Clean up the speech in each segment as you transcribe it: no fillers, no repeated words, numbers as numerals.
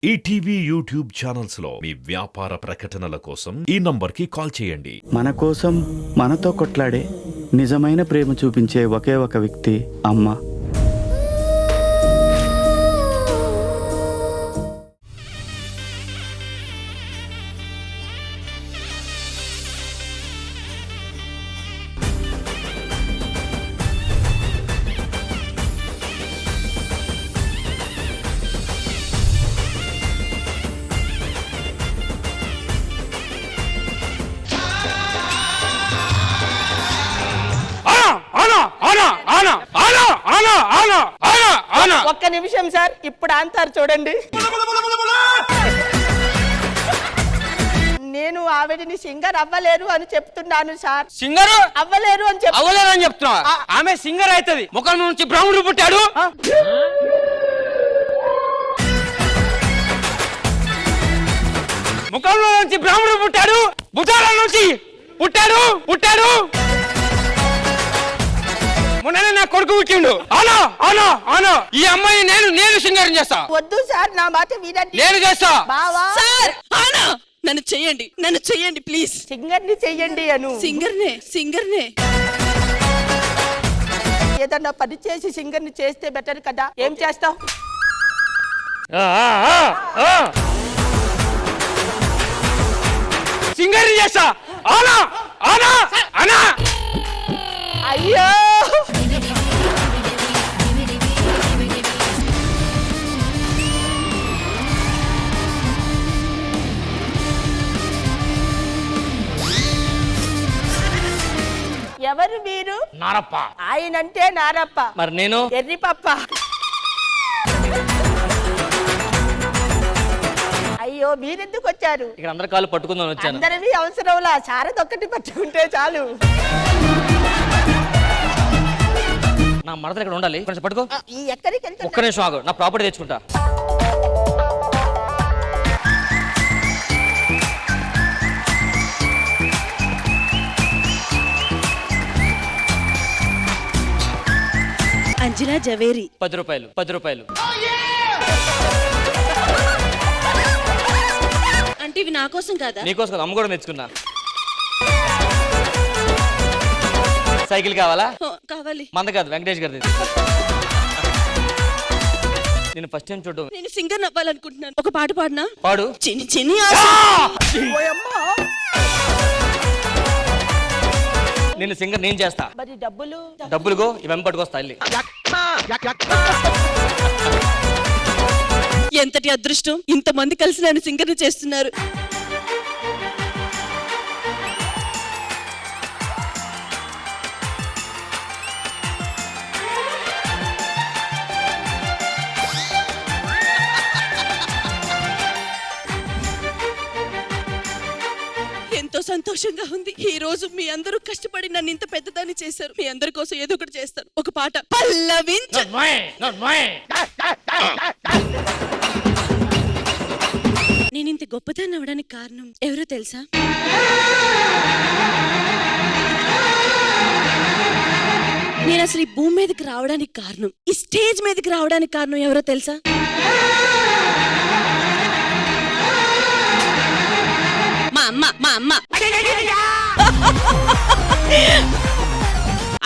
ETV YouTube channels లో మీ వ్యాపార ప్రకటనల కోసం ఈ నంబర్కి కాల్ చేయండి. మన కోసం మనతో కొట్లాడే నిజమైన ప్రేమ చూపించే ఒకే ఒక వ్యక్తి అమ్మ. ఒక్క నిమిషం సార్, ఇప్పుడు అంటారు చూడండి. నేను ఆవిడని సింగర్ అవ్వలేరు అని చెప్తున్నాను సార్. సింగర్ అవ్వలేరు అని చెప్తున్నా. ఆమె సింగర్ అవుతుంది. ముఖం నుంచి బ్రాహ్మణుడు పుట్టాడు. ముఖంలో నుంచి బ్రాహ్మణుడు పుట్టాడు. భుజాల నుంచి పుట్టాడు. మొన్ననే నా కొడుకు పుట్టిండు. అవునా ఈ అమ్మాయి నేను సింగర్ చేస్తా. వద్దు సార్, నా మాట వినండి. నేను చేస్తా. బావా సార్ అవునా, నన్ను చెయ్యండి ప్లీజ్. సింగర్ ని చెయ్యండి అను. సింగర్నే ఏదన్నా పని చేసి సింగర్ ని చేస్తే బెటర్ కదా. ఏం చేస్తావు? సింగర్ చేస్తా. అవునా అయ్యో ఎవరు మీరు? నారప్ప. ఆయనంటే నారప్ప, మరి నేను ఎర్రిపప్ప. అయ్యో మీరెందుకు వచ్చారు? ఇక్కడ అందరి కాళ్ళు పట్టుకుందాం వచ్చాను. అందరివి అవసరంలా, చారదొక్కటి పట్టుకుంటే చాలు. నా మరదలు ఇక్కడ ఉండాలి. కొంచెం పట్టుకో. ఈ ఎక్కడికి వెళ్తున్నా? ఒక్క నిమిషం ఆగు, నా ప్రాపర్టీ తెచ్చుకుంటా. అంజనా జవేరి 10 రూపాయలు. అంటే ఇవి నా కోసం కాదా? నీకోసం కదా, అమ్మ కూడా తెచ్చుకున్నా. సైకిల్ కావాలా? కావాలి. మంద కాదు, వెంకటేష్ గారిది. నేను ఫస్ట్ టైం చూడడం. నేను సింగర్ అవ్వాలనుకుంటున్నాను. ఒక పాట పాడినా? పాడు. చిన్ని ఆశ. నేను సింగర్ నేను చేస్తా. మరి డబ్బులుగో ఇవన్నీ పట్టుకొస్తా వెళ్ళి. ఎంతటి అదృష్టం, ఇంతమంది కలిసి నన్ను సింగర్ చేస్తున్నారు. ఎంతో సంతోషంగా ఉంది. ఈ రోజు మీ అందరూ కష్టపడి నన్ను ఇంత పెద్దదాన్ని చేశారు. మీ అందరి కోసం ఏదో ఒకటి చేస్తాను. ఒక పాట పల్లవించు. నేను ఇంత గొప్పదాన్ని అవడానికి కారణం ఎవరో తెలుసా? నేను అసలు ఈ భూమి మీదకి రావడానికి కారణం, ఈ స్టేజ్ మీదకి రావడానికి కారణం ఎవరో తెలుసా? మా అమ్మ.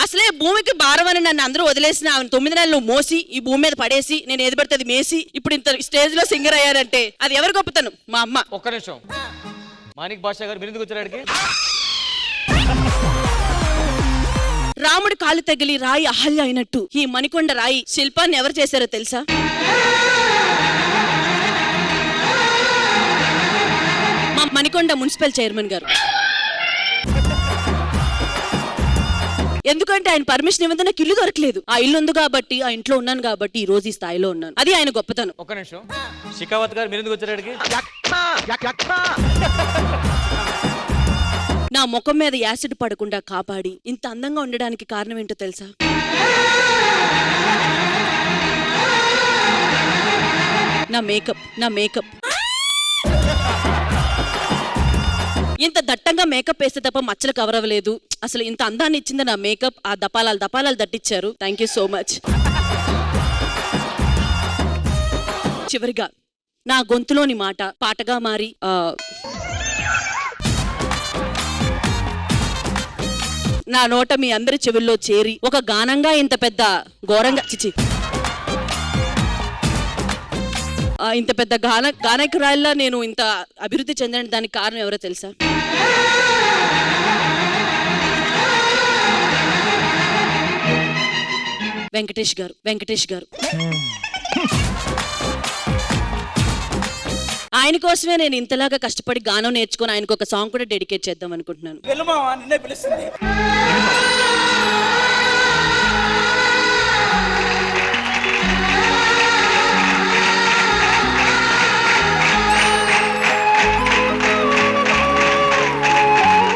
అసలే భూమికి భారం అని నన్ను అందరూ వదిలేసిన ఆమె 9 నెలలు మోసి ఈ భూమి మీద పడేసి నేను ఏది పడితే అది మేసి ఇప్పుడు ఇంత స్టేజ్ లో సింగర్ అయ్యారంటే అది ఎవరు గొప్పతనం? మా అమ్మ. ఒక్క నిమిషం. మాణిక్ బాషా గారు మీరు ఎందుకు వచ్చారు? రాముడి కాలు తగిలి రాయి అహల్య అయినట్టు ఈ మణికొండ రాయి శిల్పాన్ని ఎవరు చేశారో తెలుసా? మా మణికొండ మున్సిపల్ చైర్మన్ గారు. ఎందుకంటే ఆయన పర్మిషన్ ఇవ్వదు, నాకు ఇల్లు దొరకలేదు. ఆ ఇల్లు ఉంది కాబట్టి, ఆ ఇంట్లో ఉన్నాను కాబట్టి ఈ రోజు ఈ స్థాయిలో ఉన్నాను. అది ఆయన గొప్పతనం. ఒక్క నిమిషం. శిఖావత్ గారు మీరు ఎందుకు వచ్చారు? నా ముఖం మీద యాసిడ్ పడకుండా కాపాడి ఇంత అందంగా ఉండడానికి కారణం ఏంటో తెలుసా? నా మేకప్. ఇంత దట్టంగా మేకప్ వేస్తే తప్ప మచ్చలు కవర్ అవ్వలేదు. అసలు ఇంత అందాన్ని ఇచ్చింది నా మేకప్. ఆ దపాలాలు దట్టించారు. Thank you so much. చివరిగా నా గొంతులోని మాట పాటగా మారి నా నోట మీ అందరి చెవుల్లో చేరి ఒక గానంగా ఇంత పెద్ద ఘోరంగా ఇంత పెద్ద గానకురాయిలా నేను ఇంత అభివృద్ధి చెందడానికి దానికి కారణం ఎవరో తెలుసా? వెంకటేష్ గారు ఆయన కోసమే నేను ఇంతలాగా కష్టపడి గానం నేర్చుకొని ఆయనకు ఒక సాంగ్ కూడా డెడికేట్ చేద్దాం అనుకుంటున్నాను.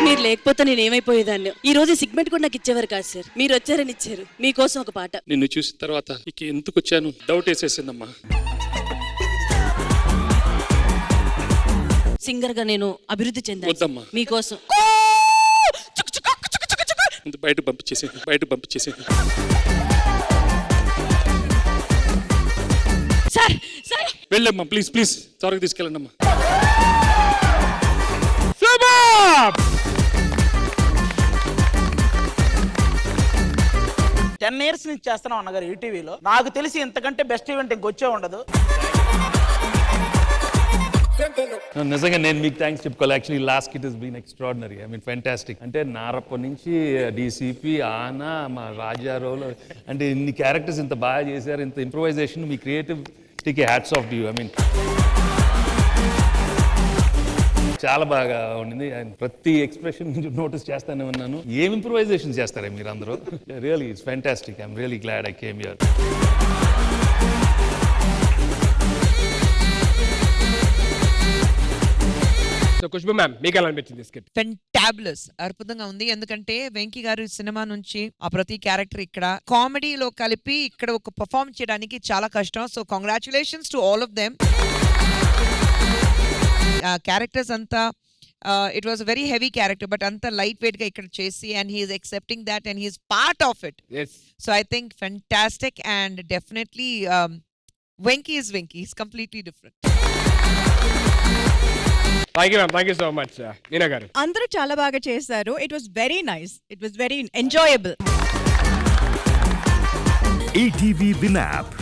మీరు లేకపోతే నేను ఏమైపోయేదాన్ని. ఈ రోజు సిగ్మెంట్ కూడా నాకు ఇచ్చేవారు కాదు సార్, మీరు వచ్చారని ఇచ్చారు. మీకోసం ఒక పాట. నిన్ను చూసిన తర్వాత ఇక ఎందుకు వచ్చాను డౌట్ వేసేసిందమ్మా. సింగర్ గా నేను అభివృద్ధి చెందాను మీకోసం. బయట పంపించేసి సార్ వెళ్ళమ్మా, ప్లీజ్ త్వరగా తీసుకెళ్ళండి అమ్మా. 10 years నుంచి చేస్తున్నాం అన్నగారు ఈటీవీలో. నాకు తెలిసి ఇంతకంటే బెస్ట్ ఈవెంట్ ఇంకొచ్చే ఉండదు. నిజంగా నేను మీకు థ్యాంక్స్ చెప్పుకోవాలి. Actually last it has been extraordinary. I mean fantastic. అంటే నారప్ప నుంచి డీసీపీ ఆనా మా రాజారోలు అంటే ఇన్ని క్యారెక్టర్స్ ఇంత బాగా చేశారు. ఇంత ఇంప్రూవైజేషన్, మీ క్రియేటివిటీకి hats off to you. I mean చాలా బాగా ఉండింది. ప్రతి ఎక్స్ప్రెషన్ నుంచి నోటీస్ చేస్తానే ఉన్నాను. ఏం ఇంప్రూవైజేషన్ చేస్తారే మీరు అందరూ. Really it's fantastic. I'm really glad I came here. Khushbu ma'am మీకు ఎలా అనిపించింది స్కిట్? ఫెంటాబులస్, అద్భుతంగా ఉంది. ఎందుకంటే వెంకీ గారు సినిమా నుంచి ఆ ప్రతి క్యారెక్టర్ ఇక్కడ కామెడీలో కలిపి ఇక్కడ ఒక పర్ఫార్మ్ చేయడానికి చాలా కష్టం. So congratulations to all of them. Characters అంతా it was very heavy character but అంత లైట్ వెయిట్ గా ఇక్కడ చేసి and he's accepting that and he's part of it. So I think fantastic and definitely Venky is completely different. Thank you ma'am, thank you so much. Meena garu అందరూ చాలా బాగా చేశారు. It was very nice, it was very enjoyable. ETV win app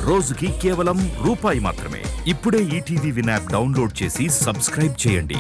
రోజుకి కేవలం రూపాయి మాత్రమే. ఇప్పుడే ETV win app download చేసి సబ్స్క్రైబ్ చేయండి.